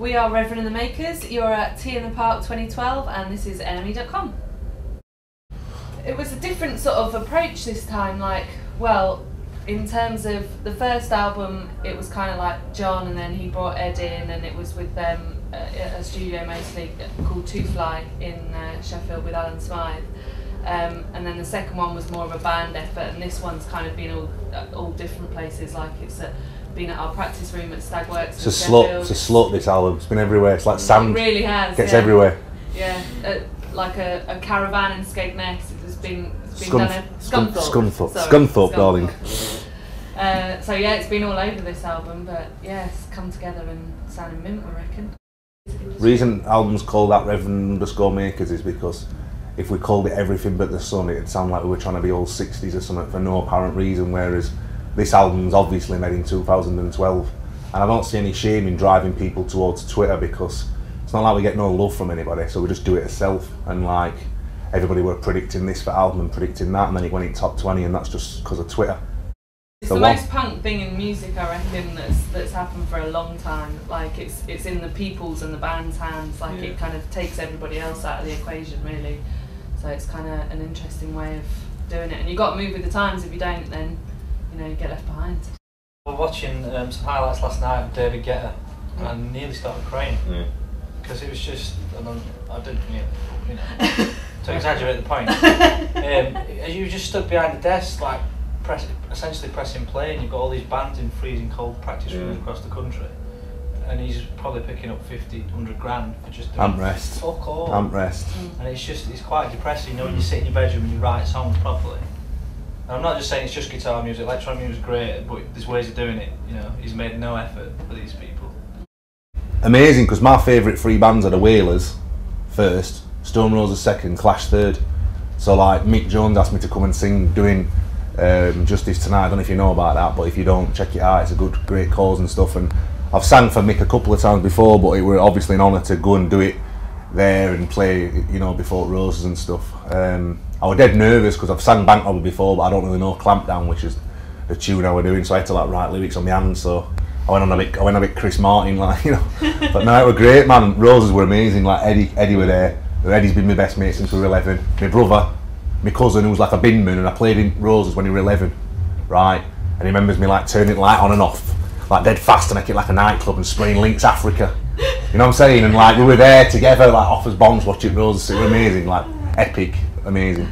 We are Reverend and the Makers. You're at Tea in the Park 2012 and this is enemy.com. It was a different sort of approach this time, like, well, in terms of the first album it was kind of like John and then he brought Ed in and it was with them a studio mostly called Two Fly in Sheffield with Alan Smythe. And then the second one was more of a band effort, and this one's kind of been all different places, like it's been at our practice room at Stagworks. It's a slut, this album. It's been everywhere. It's like sand. It really has. Gets everywhere. Yeah, like a caravan in Skegness. It's been done at Scunthorpe, darling. So yeah, it's been all over this album, but yeah, it's come together and sounding mint, I reckon. Reason album's called that Reverend_Makers is because if we called it Everything But the Sun, it'd sound like we were trying to be all 60s or something for no apparent reason, whereas this album's obviously made in 2012, and I don't see any shame in driving people towards Twitter because it's not like we get no love from anybody, so we just do it ourselves. And like everybody were predicting this for album and predicting that, and then it went in top 20, and that's just because of Twitter. It's the most punk thing in music, I reckon, that's happened for a long time. Like it's in the people's and the band's hands. Like it kind of takes everybody else out of the equation, really. So it's kind of an interesting way of doing it, and you've got to move with the times. If you don't, then you get left behind. We were watching some highlights last night of David Guetta, and I nearly started crying because it was just, I didn't, to exaggerate the point. You just stood behind the desk, like essentially pressing play, and you've got all these bands in freezing cold practice rooms across the country, and he's probably picking up 50, 100 grand for just doing rest. Fuck all. Rest. And it's quite depressing, when you sit in your bedroom and you write songs properly. And I'm not just saying it's just guitar music, electronic music is great, but there's ways of doing it, he's made no effort for these people. Amazing, because my favourite three bands are the Wailers first, Stone Roses second, Clash third. So like Mick Jones asked me to come and sing doing Justice Tonight. I don't know if you know about that, but if you don't, check it out. It's a great cause and stuff, and I've sang for Mick a couple of times before, but it were obviously an honour to go and do it there and play, before Roses and stuff. I was dead nervous because I've sang Bank Robber before, but I don't really know Clampdown, which is the tune I was doing, so I had to like write lyrics on my hand. So I went a bit Chris Martin, like But no, it was great, man. Roses were amazing. Like Eddie were there. Eddie's been my best mate since we were 11. My brother, my cousin, who was like a binman, and I played in Roses when he was 11, right? And he remembers me like turning the light on and off, like dead fast, to make it like a nightclub and spraying Lynx Africa. You know what I'm saying? And like we were there together, like Offers Bombs, watching Roses. It was amazing, like epic, amazing.